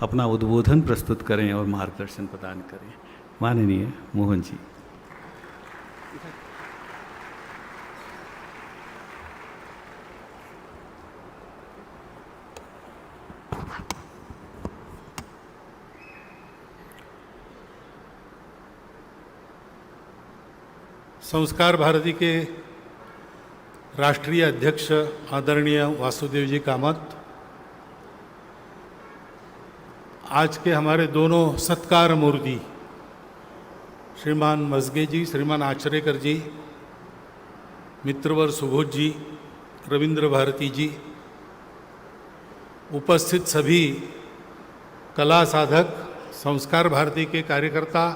अपना उद्बोधन प्रस्तुत करें और मार्गदर्शन प्रदान करें। माननीय मोहन जी। संस्कार भारती के राष्ट्रीय अध्यक्ष आदरणीय वासुदेव जी कामत, आज के हमारे दोनों सत्कार मूर्ति श्रीमान मजगे जी, श्रीमान आचरेकर जी, मित्रवर सुबोध जी, रविंद्र भारती जी, उपस्थित सभी कला साधक, संस्कार भारती के कार्यकर्ता,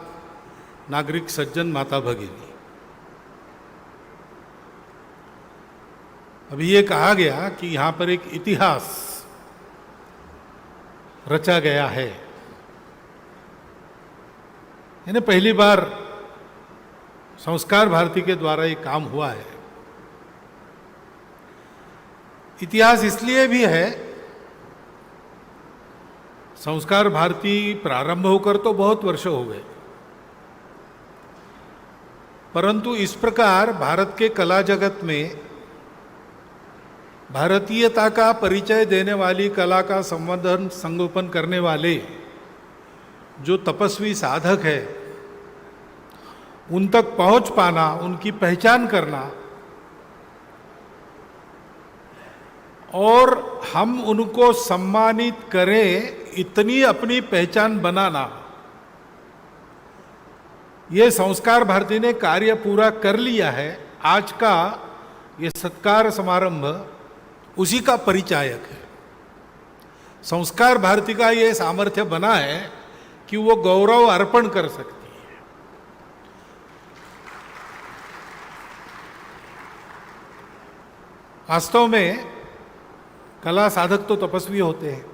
नागरिक सज्जन, माता भगिनी। अभी ये कहा गया कि यहाँ पर एक इतिहास रचा गया है। यानी पहली बार संस्कार भारती के द्वारा ये काम हुआ है। इतिहास इसलिए भी है, संस्कार भारती प्रारंभ होकर तो बहुत वर्ष हो गए, परंतु इस प्रकार भारत के कला जगत में भारतीयता का परिचय देने वाली कला का संवर्धन संगोपन करने वाले जो तपस्वी साधक है, उन तक पहुंच पाना, उनकी पहचान करना और हम उनको सम्मानित करें, इतनी अपनी पहचान बनाना, ये संस्कार भारती ने कार्य पूरा कर लिया है। आज का ये सत्कार समारंभ उसी का परिचायक है। संस्कार भारती का ये सामर्थ्य बना है कि वो गौरव अर्पण कर सकती है। वास्तव में कला साधक तो तपस्वी होते हैं,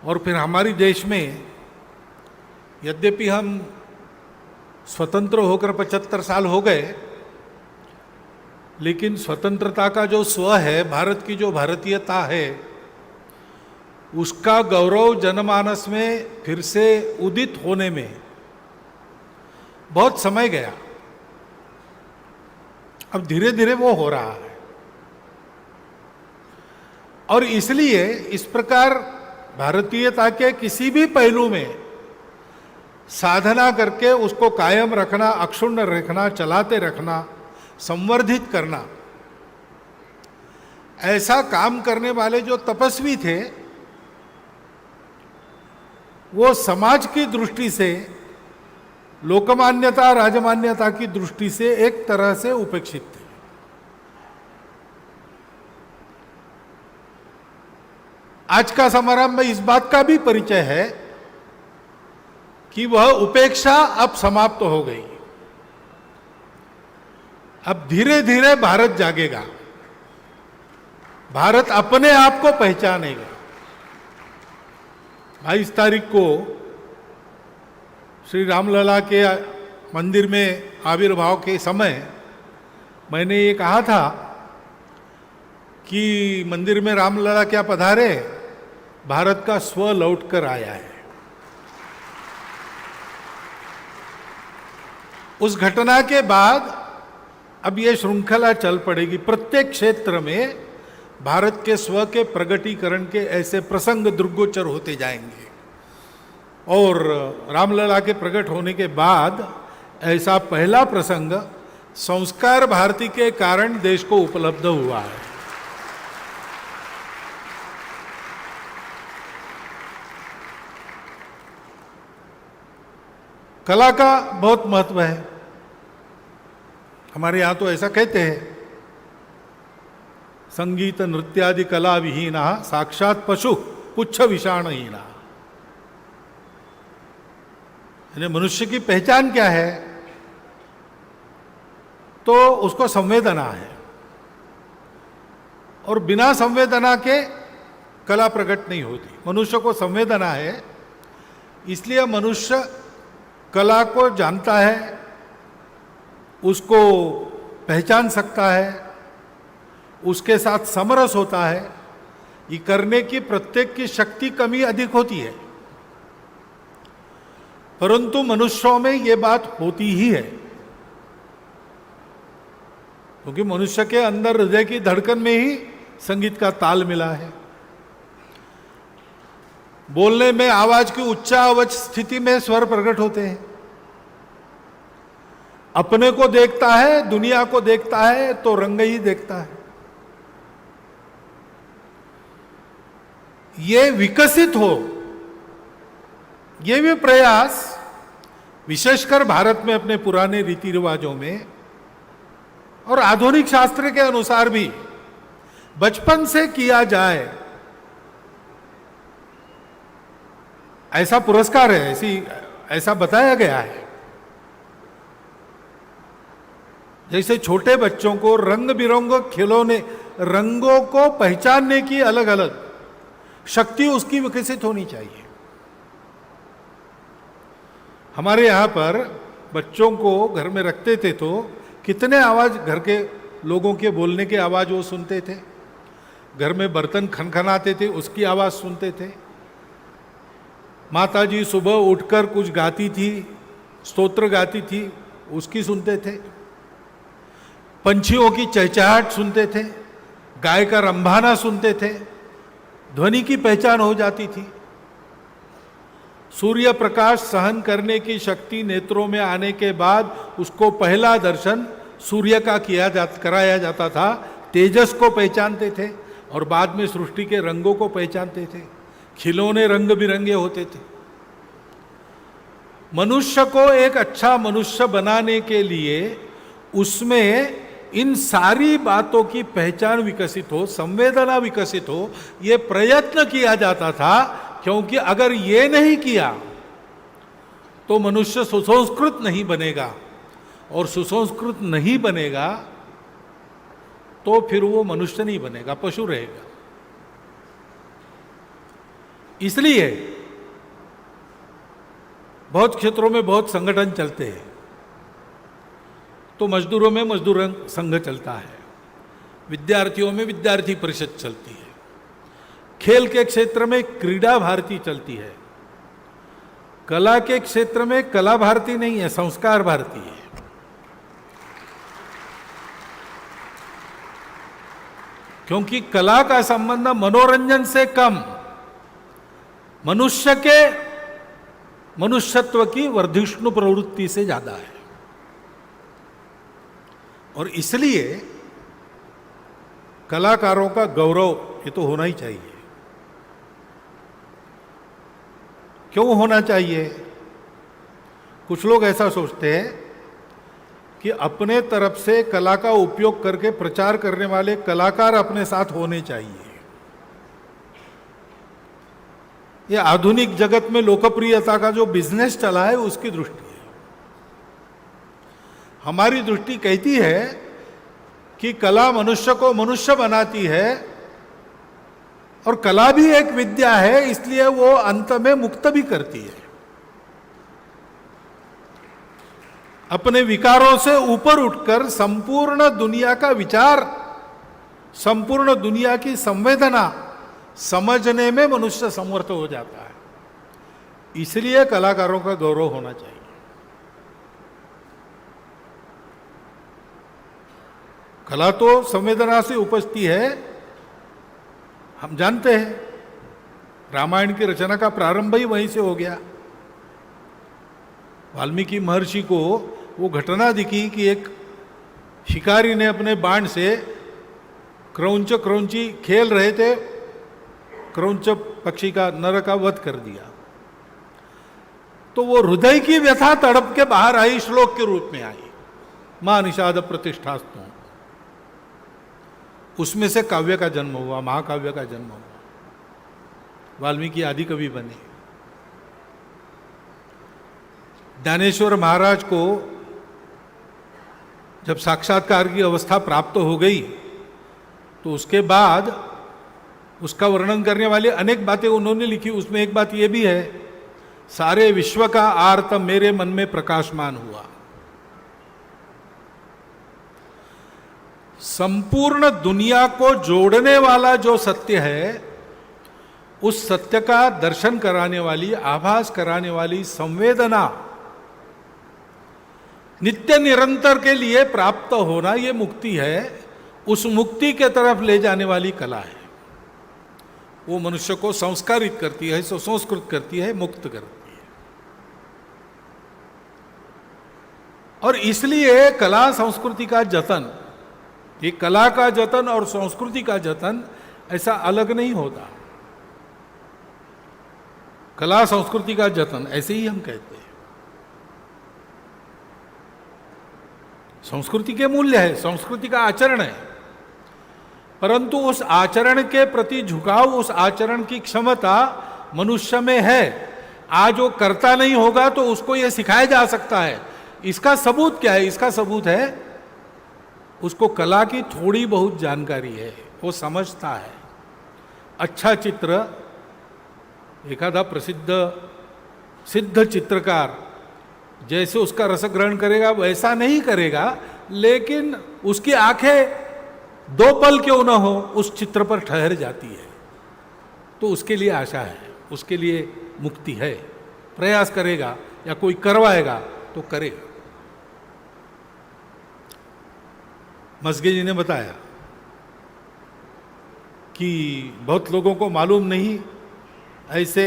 और फिर हमारे देश में यद्यपि हम स्वतंत्र होकर 75 साल हो गए, लेकिन स्वतंत्रता का जो स्व है, भारत की जो भारतीयता है, उसका गौरव जनमानस में फिर से उदित होने में बहुत समय गया। अब धीरे धीरे वो हो रहा है, और इसलिए इस प्रकार भारतीयता के किसी भी पहलू में साधना करके उसको कायम रखना, अक्षुण्ण रखना, चलाते रखना, संवर्धित करना, ऐसा काम करने वाले जो तपस्वी थे, वो समाज की दृष्टि से, लोकमान्यता, राजमान्यता की दृष्टि से एक तरह से उपेक्षित थे। आज का समारंभ में इस बात का भी परिचय है कि वह उपेक्षा अब समाप्त हो गई। अब धीरे धीरे भारत जागेगा, भारत अपने आप को पहचानेगा। 22 तारीख को श्री रामलला के मंदिर में आविर्भाव के समय मैंने ये कहा था कि मंदिर में रामलला क्या पधारे, भारत का स्व लौट कर आया है। उस घटना के बाद अब ये श्रृंखला चल पड़ेगी। प्रत्येक क्षेत्र में भारत के स्व के प्रगटीकरण के ऐसे प्रसंग दृग्गोचर होते जाएंगे, और रामलला के प्रकट होने के बाद ऐसा पहला प्रसंग संस्कार भारती के कारण देश को उपलब्ध हुआ है। कला का बहुत महत्व है। हमारे यहाँ तो ऐसा कहते हैं, संगीत नृत्यादि कला विहीना साक्षात पशु पुच्छ विषाणहीना। यानी मनुष्य की पहचान क्या है, तो उसको संवेदना है, और बिना संवेदना के कला प्रकट नहीं होती। मनुष्य को संवेदना है, इसलिए मनुष्य कला को जानता है, उसको पहचान सकता है, उसके साथ समरस होता है, ये करने की प्रत्येक की शक्ति कमी अधिक होती है, परंतु मनुष्यों में ये बात होती ही है, क्योंकि मनुष्य के अंदर हृदय की धड़कन में ही संगीत का ताल मिला है। बोलने में आवाज की उच्चावच स्थिति में स्वर प्रकट होते हैं। अपने को देखता है, दुनिया को देखता है तो रंग ही देखता है। ये विकसित हो, ये भी प्रयास विशेषकर भारत में अपने पुराने रीति रिवाजों में और आधुनिक शास्त्र के अनुसार भी बचपन से किया जाए, ऐसा पुरस्कार है, ऐसा बताया गया है। जैसे छोटे बच्चों को रंग बिरंगों खिलौने, रंगों को पहचानने की अलग अलग शक्ति उसकी विकसित होनी चाहिए। हमारे यहां पर बच्चों को घर में रखते थे तो कितने आवाज घर के लोगों के बोलने की आवाज वो सुनते थे, घर में बर्तन खनखनाते थे उसकी आवाज सुनते थे, माता जी सुबह उठकर कुछ गाती थी, स्तोत्र गाती थी, उसकी सुनते थे, पंछियों की चहचहाहट सुनते थे, गाय का रंभाना सुनते थे, ध्वनि की पहचान हो जाती थी। सूर्य प्रकाश सहन करने की शक्ति नेत्रों में आने के बाद उसको पहला दर्शन सूर्य का कराया जाता था, तेजस को पहचानते थे और बाद में सृष्टि के रंगों को पहचानते थे। खिलौने रंग बिरंगे होते थे। मनुष्य को एक अच्छा मनुष्य बनाने के लिए उसमें इन सारी बातों की पहचान विकसित हो, संवेदना विकसित हो, ये प्रयत्न किया जाता था। क्योंकि अगर ये नहीं किया तो मनुष्य सुसंस्कृत नहीं बनेगा, और सुसंस्कृत नहीं बनेगा तो फिर वो मनुष्य नहीं बनेगा, पशु रहेगा। इसलिए बहुत क्षेत्रों में बहुत संगठन चलते हैं। तो मजदूरों में मजदूर संघ चलता है, विद्यार्थियों में विद्यार्थी परिषद चलती है, खेल के क्षेत्र में क्रीड़ा भारती चलती है, कला के क्षेत्र में कला भारती नहीं है, संस्कार भारती है। क्योंकि कला का संबंध मनोरंजन से कम मनुष्य के मनुष्यत्व की वर्धिष्णु प्रवृत्ति से ज्यादा है। और इसलिए कलाकारों का गौरव ये तो होना ही चाहिए। क्यों होना चाहिए? कुछ लोग ऐसा सोचते हैं कि अपने तरफ से कला का उपयोग करके प्रचार करने वाले कलाकार अपने साथ होने चाहिए। ये आधुनिक जगत में लोकप्रियता का जो बिजनेस चला है उसकी दृष्टि है। हमारी दृष्टि कहती है कि कला मनुष्य को मनुष्य बनाती है, और कला भी एक विद्या है, इसलिए वो अंत में मुक्त भी करती है। अपने विकारों से ऊपर उठकर संपूर्ण दुनिया का विचार, संपूर्ण दुनिया की संवेदना समझने में मनुष्य समर्थ हो जाता है। इसलिए कलाकारों का गौरव होना चाहिए। कला तो संवेदना से उपजती है, हम जानते हैं। रामायण की रचना का प्रारंभ ही वहीं से हो गया। वाल्मीकि महर्षि को वो घटना दिखी कि एक शिकारी ने अपने बाण से क्रौंची खेल रहे थे, क्रौंच पक्षी का नर का वध कर दिया। तो वो हृदय की व्यथा तड़प के बाहर आई, श्लोक के रूप में आई, मां निषाद प्रतिष्ठास्तु। उसमें से काव्य का जन्म हुआ, महाकाव्य का जन्म हुआ। वाल्मीकि आदि कवि बने। ज्ञानेश्वर महाराज को जब साक्षात्कार की अवस्था प्राप्त हो गई तो उसके बाद उसका वर्णन करने वाली अनेक बातें उन्होंने लिखी। उसमें एक बात यह भी है, सारे विश्व का आर्त मेरे मन में प्रकाशमान हुआ। संपूर्ण दुनिया को जोड़ने वाला जो सत्य है उस सत्य का दर्शन कराने वाली, आभास कराने वाली संवेदना नित्य निरंतर के लिए प्राप्त होना, ये मुक्ति है। उस मुक्ति के तरफ ले जाने वाली कला है। वो मनुष्य को संस्कारित करती है, सुसंस्कृत करती है, मुक्त करती है। और इसलिए कला संस्कृति का जतन, ये कला का जतन और संस्कृति का जतन ऐसा अलग नहीं होता। कला संस्कृति का जतन ऐसे ही हम कहते हैं। संस्कृति के मूल्य है, संस्कृति का आचरण है, परंतु उस आचरण के प्रति झुकाव, उस आचरण की क्षमता मनुष्य में है। आज वो करता नहीं होगा तो उसको ये सिखाया जा सकता है। इसका सबूत क्या है? इसका सबूत है उसको कला की थोड़ी बहुत जानकारी है, वो समझता है। अच्छा चित्र, एखादा प्रसिद्ध सिद्ध चित्रकार जैसे उसका रस ग्रहण करेगा वैसा नहीं करेगा, लेकिन उसकी आंखें 2 पल क्यों ना हो उस चित्र पर ठहर जाती है, तो उसके लिए आशा है, उसके लिए मुक्ति है। प्रयास करेगा या कोई करवाएगा तो करेगा। मस्गे जी ने बताया कि बहुत लोगों को मालूम नहीं, ऐसे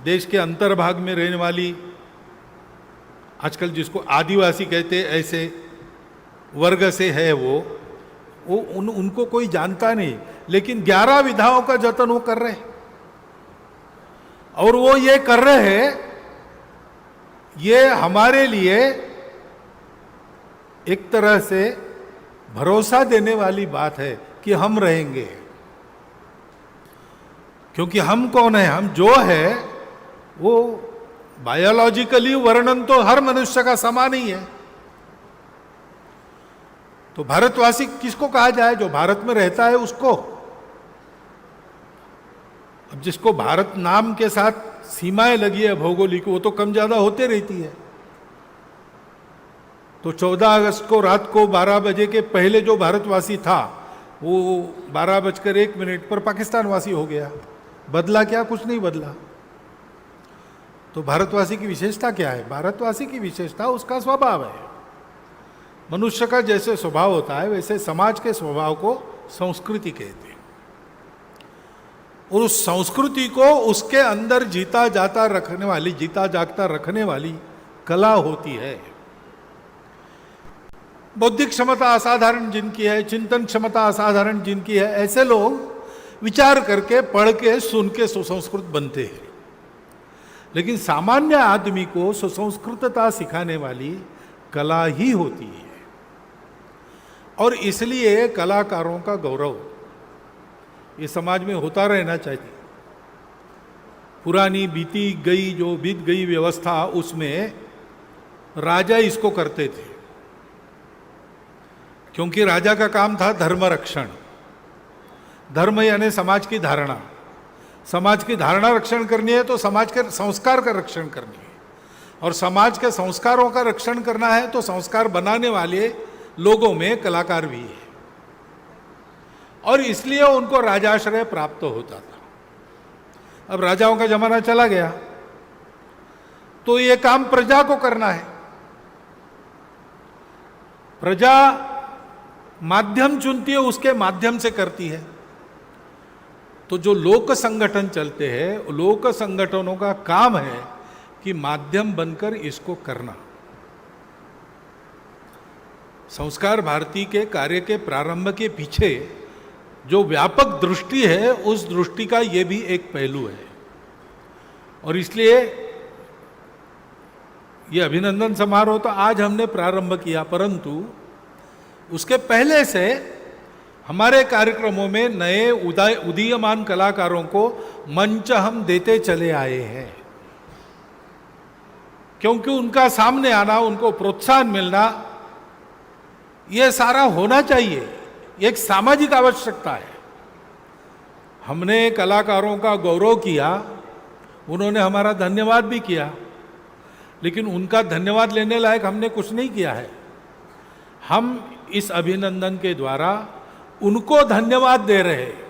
देश के अंतर्भाग में रहने वाली, आजकल जिसको आदिवासी कहते, ऐसे वर्ग से है वो उनको कोई जानता नहीं, लेकिन 11 विधाओं का जतन वो कर रहे हैं। और वो ये कर रहे हैं, ये हमारे लिए एक तरह से भरोसा देने वाली बात है कि हम रहेंगे। क्योंकि हम कौन है? हम जो है वो बायोलॉजिकली वर्णन तो हर मनुष्य का समान ही है। तो भारतवासी किसको कहा जाए? जो भारत में रहता है उसको। अब जिसको भारत नाम के साथ सीमाएं लगी है भौगोलिक, वो तो कम ज्यादा होते रहती है। तो 14 अगस्त को रात को 12 बजे के पहले जो भारतवासी था वो 12:01 पर पाकिस्तानवासी हो गया। बदला क्या? कुछ नहीं बदला। तो भारतवासी की विशेषता क्या है? भारतवासी की विशेषता उसका स्वभाव है। मनुष्य का जैसे स्वभाव होता है वैसे समाज के स्वभाव को संस्कृति कहते हैं। और उस संस्कृति को उसके अंदर जीता जागता रखने वाली कला होती है। बौद्धिक क्षमता असाधारण जिनकी है, चिंतन क्षमता असाधारण जिनकी है, ऐसे लोग विचार करके, पढ़ के, सुन के सुसंस्कृत बनते हैं। लेकिन सामान्य आदमी को सुसंस्कृतता सिखाने वाली कला ही होती है। और इसलिए कलाकारों का गौरव ये समाज में होता रहना चाहिए। पुरानी बीत गई व्यवस्था, उसमें राजा इसको करते थे, क्योंकि राजा का काम था धर्म रक्षण। धर्म यानी समाज की धारणा। समाज की धारणा रक्षण करनी है तो समाज के संस्कार का रक्षण करनी है, और समाज के संस्कारों का रक्षण करना है तो संस्कार बनाने वाले लोगों में कलाकार भी है। और इसलिए उनको राजाश्रय प्राप्त होता था। अब राजाओं का जमाना चला गया तो ये काम प्रजा को करना है। प्रजा माध्यम चुनती है, उसके माध्यम से करती है। तो जो लोक संगठन चलते हैं, लोक संगठनों का काम है कि माध्यम बनकर इसको करना। संस्कार भारती के कार्य के प्रारंभ के पीछे जो व्यापक दृष्टि है, उस दृष्टि का ये भी एक पहलू है। और इसलिए ये अभिनंदन समारोह तो आज हमने प्रारंभ किया, परंतु उसके पहले से हमारे कार्यक्रमों में नए उदीयमान कलाकारों को मंच हम देते चले आए हैं। क्योंकि उनका सामने आना, उनको प्रोत्साहन मिलना, ये सारा होना चाहिए। एक सामाजिक आवश्यकता है। हमने कलाकारों का गौरव किया, उन्होंने हमारा धन्यवाद भी किया, लेकिन उनका धन्यवाद लेने लायक हमने कुछ नहीं किया है। हम इस अभिनंदन के द्वारा उनको धन्यवाद दे रहे हैं।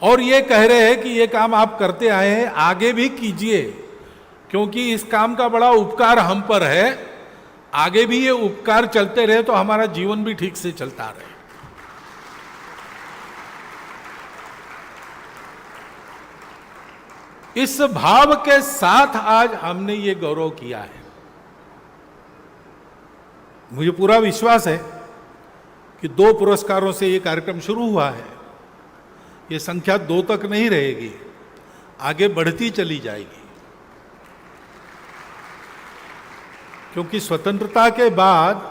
और ये कह रहे हैं कि ये काम आप करते आए हैं, आगे भी कीजिए, क्योंकि इस काम का बड़ा उपकार हम पर है। आगे भी ये उपकार चलते रहे तो हमारा जीवन भी ठीक से चलता रहे। इस भाव के साथ आज हमने ये गौरव किया है। मुझे पूरा विश्वास है कि 2 पुरस्कारों से ये कार्यक्रम शुरू हुआ है। ये संख्या 2 तक नहीं रहेगी, आगे बढ़ती चली जाएगी, क्योंकि स्वतंत्रता के बाद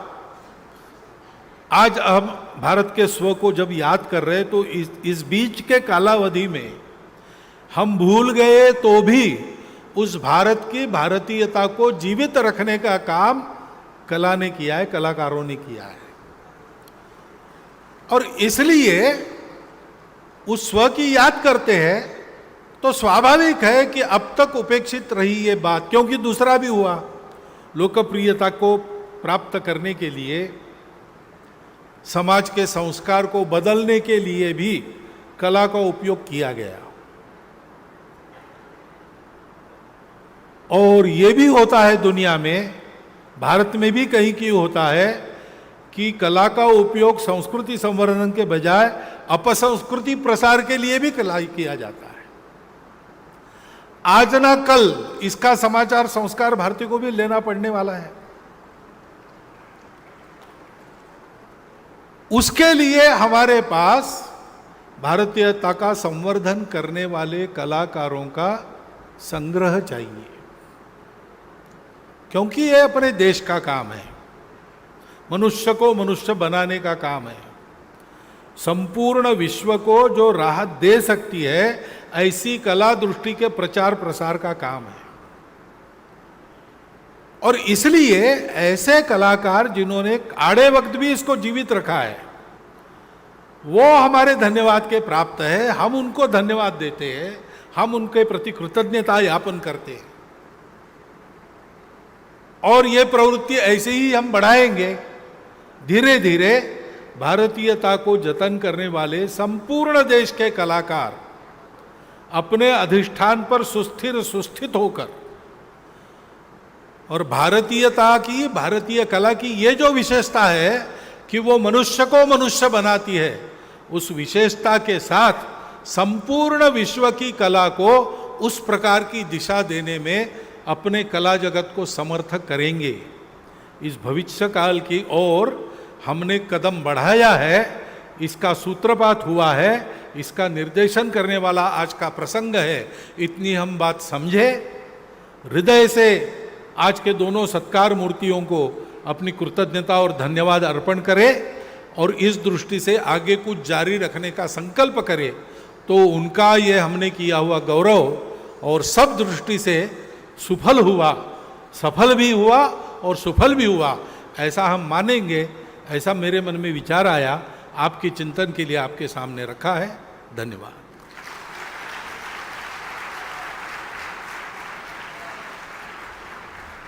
आज हम भारत के स्व को जब याद कर रहे हैं तो इस बीच के कालावधि में हम भूल गए तो भी उस भारत की भारतीयता को जीवित रखने का काम कला ने किया है, कलाकारों ने किया है। और इसलिए उस स्व की याद करते हैं तो स्वाभाविक है कि अब तक उपेक्षित रही ये बात, क्योंकि दूसरा भी हुआ। लोकप्रियता को प्राप्त करने के लिए, समाज के संस्कार को बदलने के लिए भी कला का उपयोग किया गया। और ये भी होता है दुनिया में, भारत में भी कहीं की होता है कि कला का उपयोग संस्कृति संवर्धन के बजाय अपसंस्कृति प्रसार के लिए भी कला किया जाता है। आज ना कल इसका समाचार संस्कार भारती को भी लेना पड़ने वाला है। उसके लिए हमारे पास भारतीयता का संवर्धन करने वाले कलाकारों का संग्रह चाहिए, क्योंकि यह अपने देश का काम है, मनुष्य को मनुष्य बनाने का काम है, संपूर्ण विश्व को जो राहत दे सकती है ऐसी कला दृष्टि के प्रचार प्रसार का काम है। और इसलिए ऐसे कलाकार जिन्होंने आड़े वक्त भी इसको जीवित रखा है, वो हमारे धन्यवाद के प्राप्त है। हम उनको धन्यवाद देते हैं, हम उनके प्रति कृतज्ञता ज्ञापन करते हैं। और ये प्रवृत्ति ऐसे ही हम बढ़ाएंगे। धीरे धीरे भारतीयता को जतन करने वाले संपूर्ण देश के कलाकार अपने अधिष्ठान पर सुस्थित होकर, और भारतीयता की, भारतीय कला की ये जो विशेषता है कि वो मनुष्य को मनुष्य बनाती है, उस विशेषता के साथ संपूर्ण विश्व की कला को उस प्रकार की दिशा देने में अपने कला जगत को समर्थक करेंगे। इस भविष्य काल की ओर हमने कदम बढ़ाया है, इसका सूत्रपात हुआ है, इसका निर्देशन करने वाला आज का प्रसंग है। इतनी हम बात समझे, हृदय से आज के दोनों सत्कार मूर्तियों को अपनी कृतज्ञता और धन्यवाद अर्पण करें, और इस दृष्टि से आगे कुछ जारी रखने का संकल्प करें, तो उनका ये हमने किया हुआ गौरव और सब दृष्टि से सुफल हुआ, सफल भी हुआ और सुफल भी हुआ, ऐसा हम मानेंगे। ऐसा मेरे मन में विचार आया, आपके चिंतन के लिए आपके सामने रखा है। धन्यवाद।